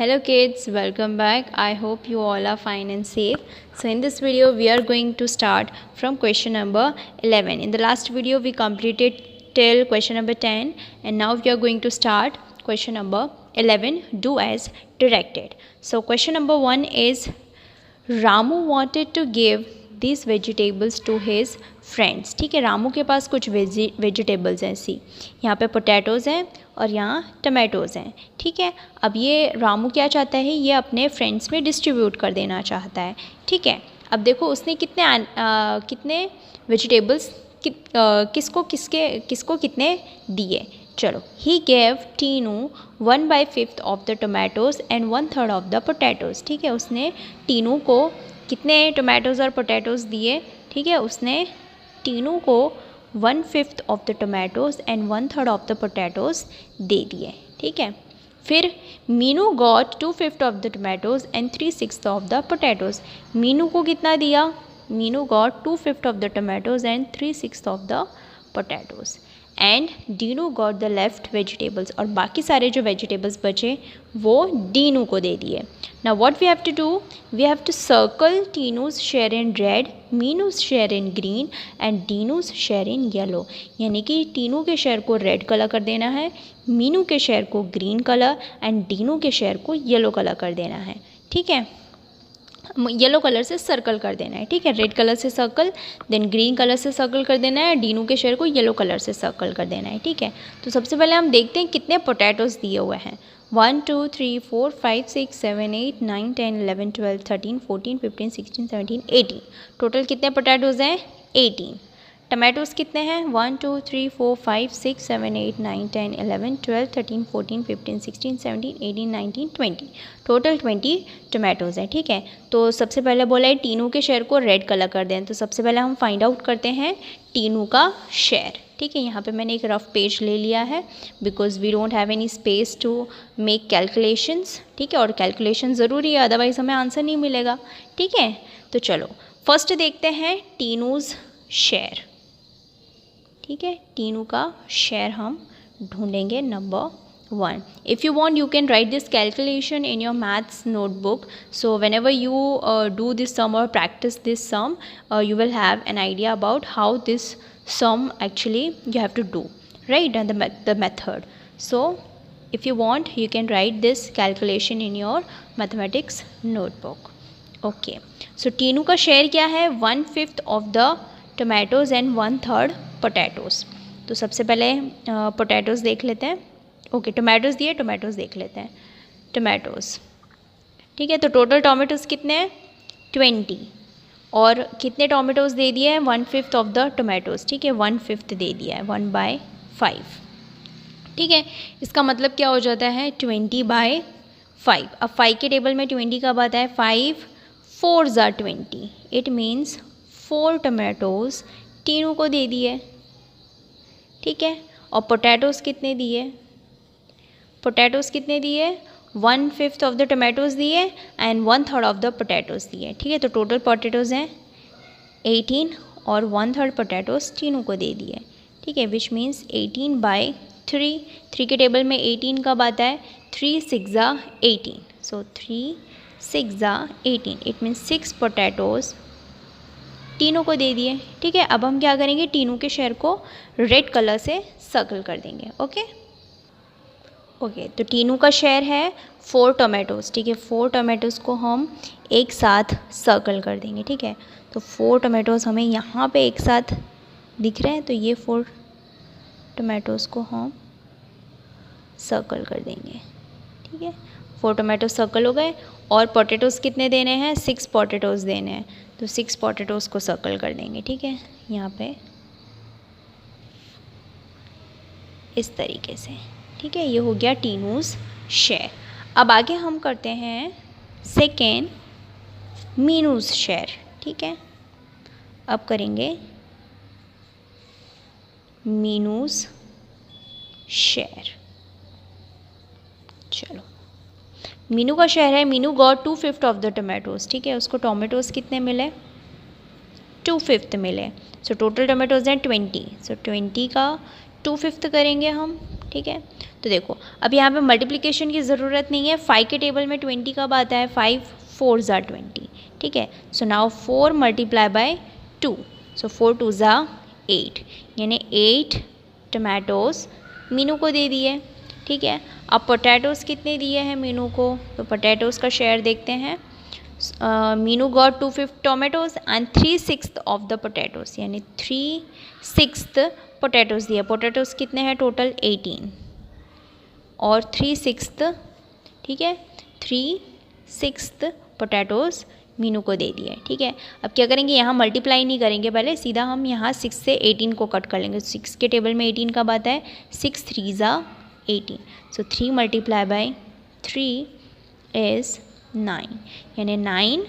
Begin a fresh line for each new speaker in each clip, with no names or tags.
Hello kids, welcome back. I hope you all are fine and safe. So in this video we are going to start from question number 11. In the last video we completed till question number 10 and now we are going to start question number 11, do as directed. So question number 1 is Ramu wanted to give these vegetables to his friends. ठीक है, रामू के पास कुछ vegetables हैं ऐसी, यहाँ पे potatoes हैं और यहाँ टमाटोज़ हैं. ठीक है, अब ये रामू क्या चाहता है, ये अपने फ्रेंड्स में डिस्ट्रीब्यूट कर देना चाहता है. ठीक है, अब देखो उसने कितने वेजिटेबल्स किसको कितने दिए. चलो, he gave Tinu 1/5 of the tomatoes and 1/3 of the potatoes. ठीक है, उसने टीनू को कितने टोमेटोज़ और पोटैटोज़ दिए. ठीक है, उसने टीनू को 1/5 of the tomatoes and 1/3 of the potatoes दे दिए. ठीक है, फिर Meenu got 2/5 of the tomatoes and 3/6 of the potatoes. Meenu को कितना दिया, Meenu got 2/5 of the tomatoes and 3/6 of the potatoes. And Dinu got the left vegetables, और बाकी सारे जो वेजिटेबल्स बचे वो डीनू को दे दिए. Now what we have to do, we have to circle Tinu's share in red, Meenu's share in green and Dinu's share in yellow. यानी कि टीनू के शेयर को रेड कलर कर देना है, मीनू के शेयर को ग्रीन कलर एंड डीनू के शेयर को येलो कलर कर देना है. ठीक है, येलो कलर से सर्कल कर देना है. ठीक है, रेड कलर से सर्कल, देन ग्रीन कलर से सर्कल कर देना है, डीनू के शेयर को येलो कलर से सर्कल कर देना है. ठीक है, तो सबसे पहले हम देखते हैं कितने पोटैटोज़ दिए हुए हैं. 1 2 3 4 5 6 7 8 9 10 11 12 13 14 15 16 17 18. टोटल कितने पोटैटोज़ हैं, 18. टमाटोज़ कितने हैं, 1 2 3 4 5 6 7 8 9 10 11 12 13 14 15 16 17 18 19 20. टोटल 20 टमाटोज़ हैं. ठीक है, तो सबसे पहले बोला है टीनू के शेयर को रेड कलर कर दें. तो सबसे पहले हम फाइंड आउट करते हैं टीनू का शेयर. ठीक है, यहाँ पे मैंने एक रफ पेज ले लिया है because we don't have any space to make calculations. ठीक है, और कैलकुलेशन ज़रूरी है, अदरवाइज़ हमें आंसर नहीं मिलेगा. ठीक है, तो चलो फर्स्ट देखते हैं टीनूज़ शेयर. ठीक है, टीनू का शेयर हम ढूंढेंगे. Number 1, if you want you can write this calculation in your maths notebook. So whenever you do this sum और practice this sum, you will have an idea about how this sum actually you have to do, right, and the method. So if you want you can write this calculation in your mathematics notebook. Okay, so Tinu का share क्या है, 1/5 of the tomatoes and 1/3 potatoes. तो सबसे पहले potatoes देख लेते हैं. Okay, tomatoes दिए, टोमेटोज़ देख लेते हैं. टोमेटोज़, ठीक है, तो टोटल टोमेटोज़ कितने हैं, 20. और कितने टोमेटोज़ दे दिए हैं, 1/5 ऑफ द टोमेटोज़. ठीक है, 1/5 दे दिया है, 1/5. ठीक है, इसका मतलब क्या हो जाता है, 20/5. अब 5 के टेबल में 20 कब आता है, 5 4s are 20. It means 4 tomatoes Tinu को दे दिए. ठीक है, और पोटैटोज़ कितने दिए, पोटैटोज़ कितने दिए, 1/5 ऑफ द टोमेटोज़ दिए एंड 1/3 ऑफ द पोटैटोज़ दिए. ठीक है, तो टोटल पोटैटोज़ हैं 18 और 1/3 पोटैटोज़ टीनू को दे दिए. ठीक है, विच मीन्स 18/3. 3 के टेबल में 18 कब आता है, 3 6 are 18. So 3 6 are 18. It means 6 potatoes Tinu को दे दिए. ठीक है, अब हम क्या करेंगे, टीनू के शेयर को रेड कलर से सर्कल कर देंगे. ओके, तो टीनू का शेयर है 4 टोमेटोज़. ठीक है, 4 टोमेटोज़ को हम एक साथ सर्कल कर देंगे. ठीक है, तो 4 टोमेटोज़ हमें यहाँ पे एक साथ दिख रहे हैं, तो ये 4 टोमेटोज़ को हम सर्कल कर देंगे. ठीक है, 4 टोमेटोज़ सर्कल हो गए. और पोटैटोज़ कितने देने हैं, 6 पोटैटोज़ देने हैं, तो 6 पोटैटोज़ को सर्कल कर देंगे. ठीक है, यहाँ पे इस तरीके से. ठीक है, ये हो गया टीनूज़ शेयर. अब आगे हम करते हैं सेकेंड, मीनूज़ शेयर. ठीक है, अब करेंगे मीनूज़ शेयर. चलो, मीनू का शेयर है, Meenu got 2/5 of the tomatoes. ठीक है, उसको टोमेटोज़ कितने मिले, 2/5 मिले. सो टोटल टोमेटोज़ हैं 20. सो 20 का 2/5 करेंगे हम. ठीक है। तो देखो अब यहाँ पे मल्टीप्लिकेशन की ज़रूरत नहीं है, 5 के टेबल में 20 कब आता है, 5 4 ज़ा 20, ठीक है। सो नाउ 4 मल्टीप्लाई बाय 2, सो 4 2 ज़ा 8, यानी 8 टमाटोज़ मीनू को दे दिए, ठीक है। अब पोटैटोज़ कितने दिए हैं मीनू को, तो पोटैटोज़ का शेयर देखते हैं। Meenu got 2/5 tomatoes and 3/6 of the potatoes, यानी 3/6 पोटैटोज़ दिए। पोटैटोज़ कितने हैं टोटल, 18 और 3/6, ठीक है, 3/6 पोटैटोज़ मीनू को दे दिए, ठीक है। अब क्या करेंगे, यहाँ मल्टीप्लाई नहीं करेंगे, पहले सीधा हम यहाँ 6 से 18 को कट कर लेंगे। 6 के टेबल में 18 कब आता है, 6 3 ज़ा 18, सो 3 मल्टीप्लाई बाय 3 इज़ 9, यानी 9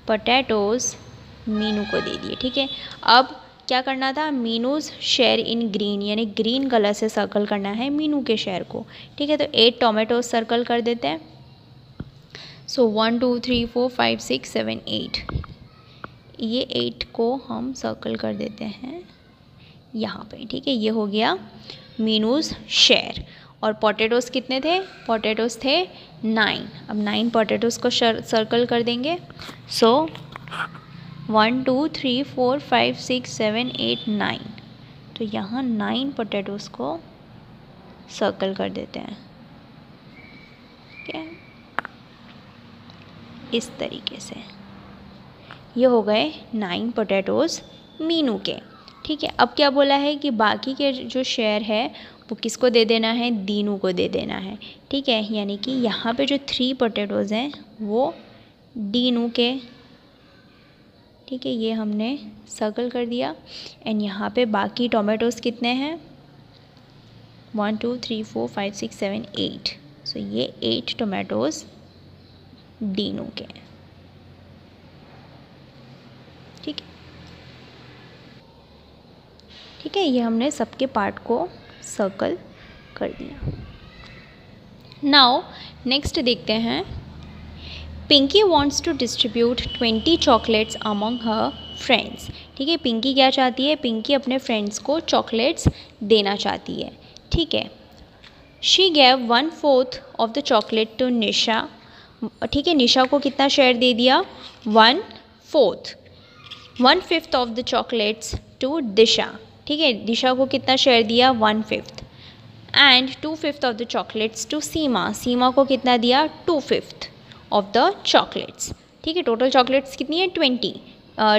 पोटैटोज़ मीनू को दे दिए, ठीक है। अब क्या करना था, मीनूज़ शेयर इन ग्रीन, यानी ग्रीन कलर से सर्कल करना है मीनू के शेयर को, ठीक है। तो 8 टोमेटोज़ सर्कल कर देते हैं। सो 1 2 3 4 5 6 7 8, ये 8 को हम सर्कल कर देते हैं यहाँ पे, ठीक है। ये हो गया मीनूज़ शेयर। और पोटैटोज़ कितने थे, पोटैटोज़ थे 9, अब 9 पोटैटोज़ को सर्कल कर देंगे। सो 1 2 3 4 5 6 7 8 9, तो यहाँ 9 पोटैटोज़ को सर्कल कर देते हैं, ठीक है, इस तरीके से। ये हो गए 9 पोटैटोज़ मीनू के, ठीक है। अब क्या बोला है कि बाकी के जो शेयर है वो किसको दे देना है, दीनू को दे देना है, ठीक है। यानी कि यहाँ पे जो 3 पोटैटोज़ हैं वो दीनू के, ठीक है, ये हमने सर्कल कर दिया। एंड यहाँ पे बाकी टोमेटोज़ कितने हैं, 1 2 3 4 5 6 7 8, सो ये 8 टोमेटोज़ दीनू के, ठीक है, ठीक है। ये हमने सबके पार्ट को सर्कल कर दिया। नाउ नेक्स्ट देखते हैं, Pinky wants to distribute 20 chocolates among her friends, ठीक है। पिंकी क्या चाहती है, पिंकी अपने फ्रेंड्स को चॉकलेट्स देना चाहती है, ठीक है। She gave 1/4 of the chocolate to Nisha, ठीक है। निशा को कितना शेयर दे दिया, 1/4, 1/5 of the chocolates to Disha, ठीक है। दिशा को कितना शेयर दिया, 1/5, and 2/5 of the chocolates to Seema, Seema को कितना दिया, 2/5 ऑफ द चॉकलेट्स, ठीक है। टोटल चॉकलेट्स कितनी है, 20,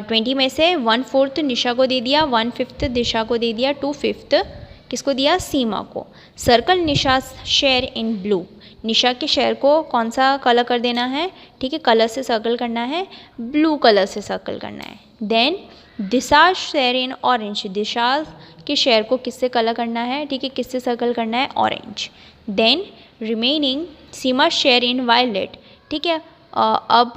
20 में से 1/4 निशा को दे दिया, 1/5 दिशा को दे दिया, 2/5 किसको दिया, सीमा को। Circle Nisha share in blue, Nisha के शेयर को कौन सा कलर कर देना है, ठीक है, कलर से सर्कल करना है, ब्लू कलर से सर्कल करना है। Then Disha share in orange, Disha के शेयर को किससे कलर करना है, ठीक है, किससे सर्कल करना है, orange. Then remaining Seema share in violet, ठीक है। अब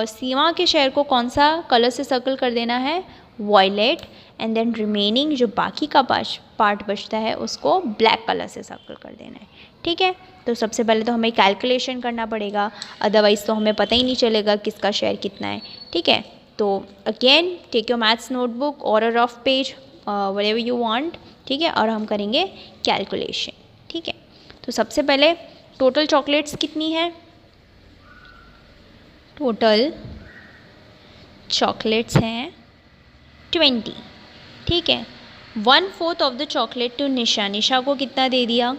सीमा के शेयर को कौन सा कलर से सर्कल कर देना है, वायलेट। एंड देन रिमेनिंग जो बाकी का पार्ट बचता है उसको ब्लैक कलर से सर्कल कर देना है, ठीक है। तो सबसे पहले तो हमें कैलकुलेशन करना पड़ेगा, अदरवाइज़ तो हमें पता ही नहीं चलेगा किसका शेयर कितना है, ठीक है। तो again take your maths notebook और a rough page, whatever you want, ठीक है, और हम करेंगे कैलकुलेशन, ठीक है। तो सबसे पहले टोटल चॉकलेट्स कितनी है, टोटल चॉकलेट्स हैं 20, ठीक है। 1/4 of the chocolate to Nisha, Nisha को कितना दे दिया,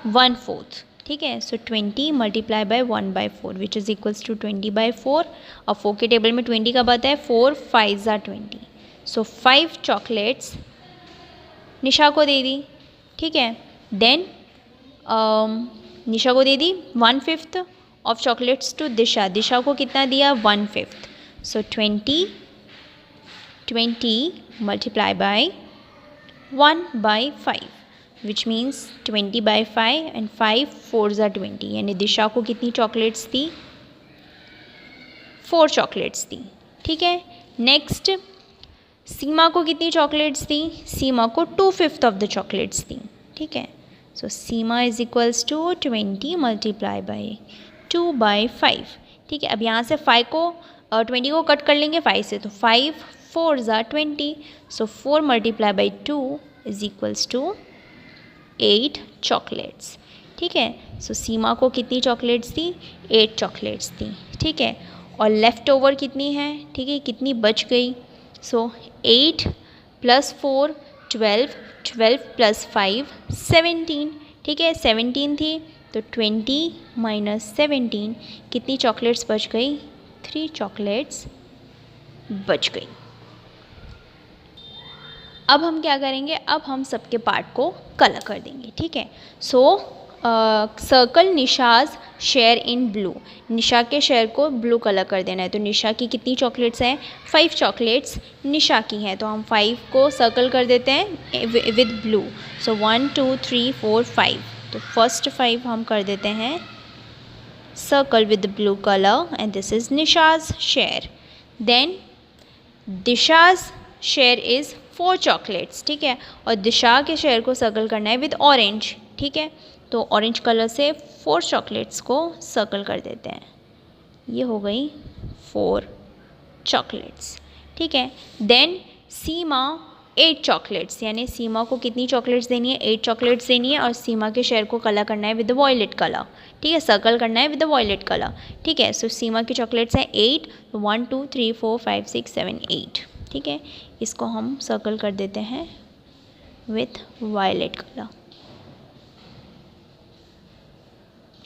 1/4, ठीक है। So 20 multiply by 1/4 which is equals to 20/4, और 4 के टेबल में 20 कब आता है, 4 5 ज़ा 20, सो 5 चॉकलेट्स निशा को दे दी, ठीक है। देन निशा को दे दी 1/5 ऑफ चॉकलेट्स टू दिशा, दिशा को कितना दिया, 1/5, सो 20 multiply by 1/5 which means 20/5 and 5 4s are 20, यानी दिशा को कितनी चॉकलेट्स थी, 4 चॉकलेट्स थी, ठीक है। नेक्स्ट सीमा को कितनी चॉकलेट्स थी, सीमा को 2/5 ऑफ द चॉकलेट्स थी, ठीक है। So Seema is equals to 20 multiply by 2/5, ठीक है। अब यहाँ से 20 को कट कर लेंगे 5 से, तो 5 4s are 20, so 4 multiplied by 2 is equals to 8 chocolates. ठीक है, सो सीमा को कितनी चॉकलेट्स दी? 8 चॉकलेट्स दी। ठीक है, और लेफ़्ट ओवर कितनी है? ठीक है, कितनी बच गई? सो 8 + 4 12, 12 + 5 17। ठीक है, 17 थी तो 20 - 17 कितनी चॉकलेट्स बच गई? 3 चॉकलेट्स बच गई। अब हम क्या करेंगे? अब हम सबके पार्ट को कलर कर देंगे। ठीक है, so circle Nisha's share in blue. Nisha के शेयर को ब्लू कलर कर देना है। तो निशा की कितनी चॉकलेट्स हैं? 5 चॉकलेट्स निशा की हैं, तो हम 5 को सर्कल कर देते हैं विद ब्लू। सो 1 2 3 4 5, तो फर्स्ट 5 हम कर देते हैं circle with blue colour and this is Nisha's share. Then Disha's share is 4 chocolates. ठीक है, और दिशा के शेयर को सर्कल करना है विद ऑरेंज। ठीक है, तो ऑरेंज कलर से 4 चॉकलेट्स को सर्कल कर देते हैं। ये हो गई 4 चॉकलेट्स। ठीक है, देन सीमा 8 चॉकलेट्स, यानी सीमा को कितनी चॉकलेट्स देनी है? 8 चॉकलेट्स देनी है, और सीमा के शेयर को कलर करना है विद वॉयलेट कलर। ठीक है, सर्कल करना है विद वॉयलेट कलर। ठीक है, सो सीमा की चॉकलेट्स हैं 8, 1 2 3 4 5 6 7 8। ठीक है, इसको हम सर्कल कर देते हैं विथ वायलेट कलर।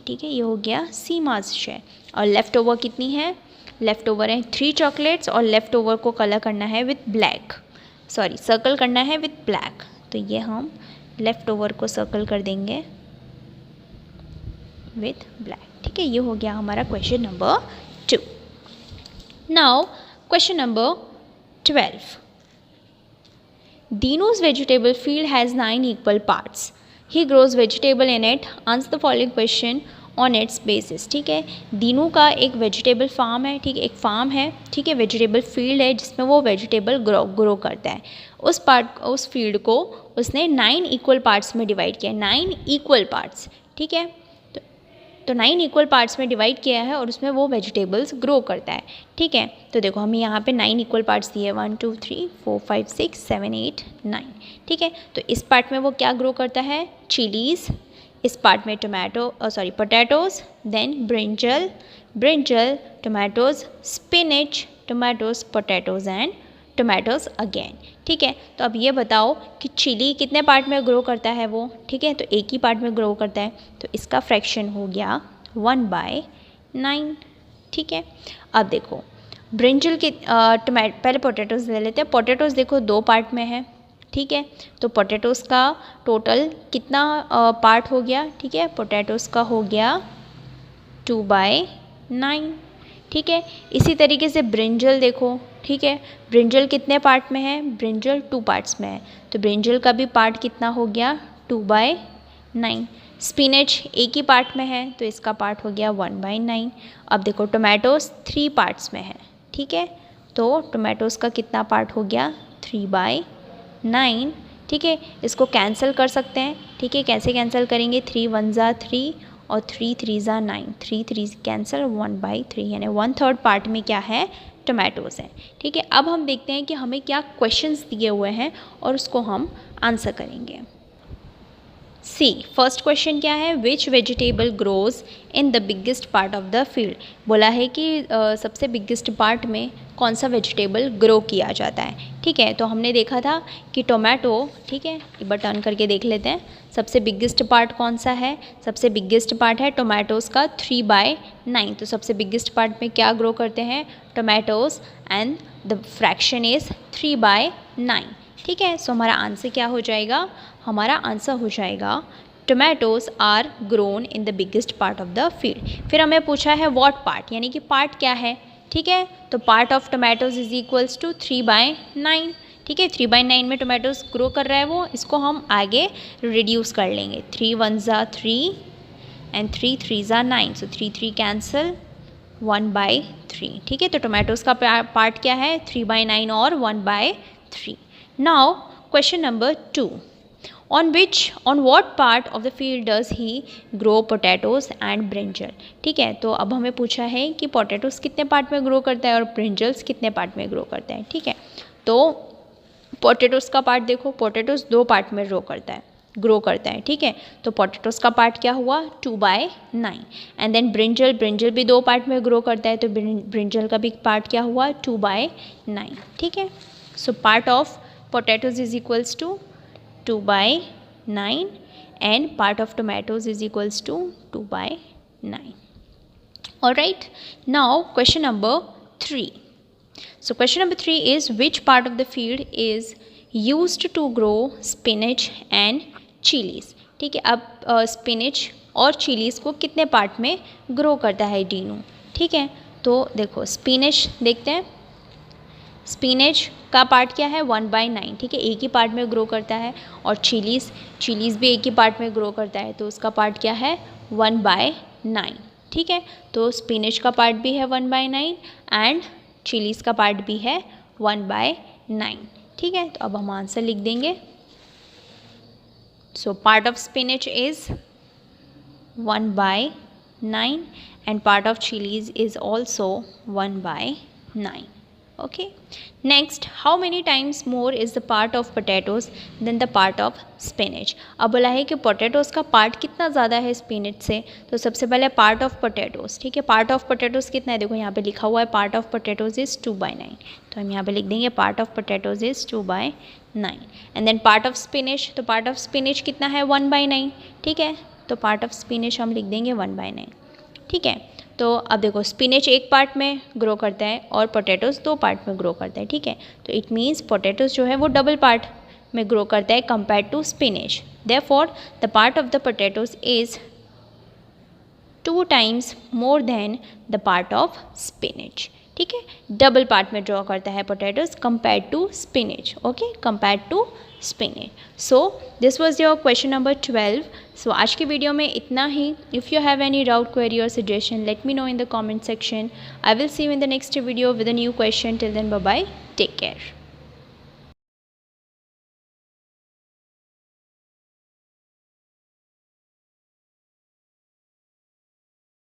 ठीक है, ये हो गया सीमाज शेयर। और लेफ़्ट ओवर कितनी है? लेफ़्ट ओवर है 3 चॉकलेट्स, और लेफ़्ट ओवर को कलर करना है विथ ब्लैक, सॉरी सर्कल करना है विथ ब्लैक। तो ये हम लेफ़्ट ओवर को सर्कल कर देंगे विथ ब्लैक। ठीक है, ये हो गया हमारा question number 2। Now question number 12. Dinu's vegetable field has 9 equal parts. He grows vegetable in it. Answer the following question on its basis. ठीक है, दीनू का एक वेजिटेबल फार्म है। ठीक है, एक फार्म है। ठीक है, वेजिटेबल फील्ड है जिसमें वो वेजिटेबल ग्रो करता है। उस फील्ड को उसने 9 इक्वल पार्ट्स में डिवाइड किया है। 9 इक्वल पार्ट्स। ठीक है, तो 9 इक्वल पार्ट्स में डिवाइड किया है और उसमें वो वेजिटेबल्स ग्रो करता है। ठीक है, तो देखो हमें यहाँ पे 9 इक्वल पार्ट्स दिए, 1 2 3 4 5 6 7 8 9। ठीक है, तो इस पार्ट में वो क्या ग्रो करता है? चिलीज़। इस पार्ट में potatoes, then brinjal, tomatoes, spinach, tomatoes, potatoes and tomatoes again. ठीक है, तो अब ये बताओ कि चिली कितने पार्ट में ग्रो करता है वो? ठीक है, तो एक ही पार्ट में ग्रो करता है, तो इसका फ्रैक्शन हो गया 1/9। ठीक है, अब देखो ब्रिंजल के पहले पोटैटोज़ ले लेते हैं। पोटैटोज़ देखो 2 पार्ट में है। ठीक है, तो पोटैटोज़ का टोटल कितना पार्ट हो गया? ठीक है, पोटैटोज़ का हो गया 2/9। ठीक है, इसी तरीके से ब्रिंजल देखो। ठीक है, ब्रिंजल कितने पार्ट में है? ब्रिंजल 2 पार्ट्स में है, तो ब्रिंजल का भी पार्ट कितना हो गया? 2/9। स्पिनच एक ही पार्ट में है, तो इसका पार्ट हो गया 1/9। अब देखो टोमेटोज़ 3 पार्ट्स में है। ठीक है, तो टोमेटोज़ का कितना पार्ट हो गया? 3/9। ठीक है, इसको कैंसिल कर सकते हैं। ठीक है, कैसे कैंसिल करेंगे? 3 1 ज़ा 3 और 3 3 ज़ा 9, 3 3 कैंसिल, 1/3, यानी 1/3 पार्ट में क्या है? टोमेटोज़ हैं। ठीक है, अब हम देखते हैं कि हमें क्या क्वेश्चंस दिए हुए हैं और उसको हम आंसर करेंगे। सी फर्स्ट क्वेश्चन क्या है? Which vegetable grows in the biggest part of the field. बोला है कि सबसे बिगेस्ट पार्ट में कौन सा वेजिटेबल ग्रो किया जाता है। ठीक है, तो हमने देखा था कि टोमेटो। ठीक है, एक बार टर्न करके देख लेते हैं सबसे बिगेस्ट पार्ट कौन सा है। सबसे बिगेस्ट पार्ट है टोमेटोज़ का 3/9। तो सबसे बिगेस्ट पार्ट में क्या ग्रो करते हैं? Tomatoes, and the fraction is 3/9। ठीक है, सो हमारा आंसर क्या हो जाएगा? हमारा आंसर हो जाएगा tomatoes are grown in the biggest part of the field. फिर हमें पूछा है व्हाट पार्ट, यानी कि पार्ट क्या है। ठीक है, तो part of tomatoes is equals to 3/9। ठीक है, 3/9 में टोमेटोज़ ग्रो कर रहा है वो, इसको हम आगे रिड्यूस कर लेंगे। 3 1 ज़ा 3 एंड 3 3 ज़ा 9, सो 3 3 कैंसिल, 1/3। ठीक है, तो टोमेटोज़ का पार्ट क्या है? 3/9 और 1/3। Now question number 2, on what part of the field does he grow potatoes and brinjal। ठीक है, तो अब हमें पूछा है कि पोटैटोज़ कितने पार्ट में ग्रो करता है और ब्रिंजल्स कितने पार्ट में ग्रो करता है। ठीक है, तो पोटैटोज़ का पार्ट देखो, पोटैटोज़ 2 पार्ट में ग्रो करता है। ग्रो करता है, ठीक है। तो पोटैटोज़ का पार्ट क्या हुआ 2/9 एंड देन ब्रिंजल भी 2 पार्ट में ग्रो करता है, तो ब्रिंजल का भी पार्ट क्या हुआ 2/9, ठीक है। So part of potatoes is equals to 2/9 and part of tomatoes is equals to 2/9. Alright, now question number 3. So question number 3 is which part of the field is used to grow spinach and chilies. ठीक है, अब spinach और chilies को कितने part में grow करता है डीनू, ठीक है। तो देखो spinach देखते हैं, स्पिनेच का पार्ट क्या है 1/9, ठीक है, एक ही पार्ट में ग्रो करता है। और चिलीज़ भी एक ही पार्ट में ग्रो करता है, तो उसका पार्ट क्या है 1/9, ठीक है। तो स्पिनेच का पार्ट भी है 1/9 एंड चिलीज़ का पार्ट भी है 1/9, ठीक है। तो अब हम आंसर लिख देंगे। सो part of spinach is 1/9 and part of chillies is also 1/9. Okay, next, how many times more is the part of potatoes than the part of spinach. अब बोला है कि पोटैटोज़ का पार्ट कितना ज़्यादा है स्पिनच से, तो सबसे पहले पार्ट ऑफ पोटैटोज़, ठीक है। पार्ट ऑफ पोटैटोज़ कितना है, देखो यहाँ पे लिखा हुआ है पार्ट ऑफ पोटैटोज़ इज़ 2/9, तो हम यहाँ पे लिख देंगे part of potatoes is 2/9 and then part of spinach, तो पार्ट ऑफ स्पिनच कितना है 1/9, ठीक है। तो पार्ट ऑफ स्पिनच हम लिख देंगे 1/9, ठीक है। तो अब देखो स्पिनच एक पार्ट में ग्रो करता है और पोटैटोज़ 2 पार्ट में ग्रो करता है, ठीक है। तो इट मीन्स पोटैटोज़ जो है वो डबल पार्ट में ग्रो करता है compare to spinach. Therefore the part of the potatoes is 2 times more than the part of spinach, ठीक है। डबल पार्ट में ड्रॉ करता है potatoes compare to spinach, okay, compare to spinach. So this was your question number 12. So आज की video में इतना ही. If you have any doubt, query or suggestion, let me know in the comment section. I will see you in the next video with a new question. Till then, bye bye, take care.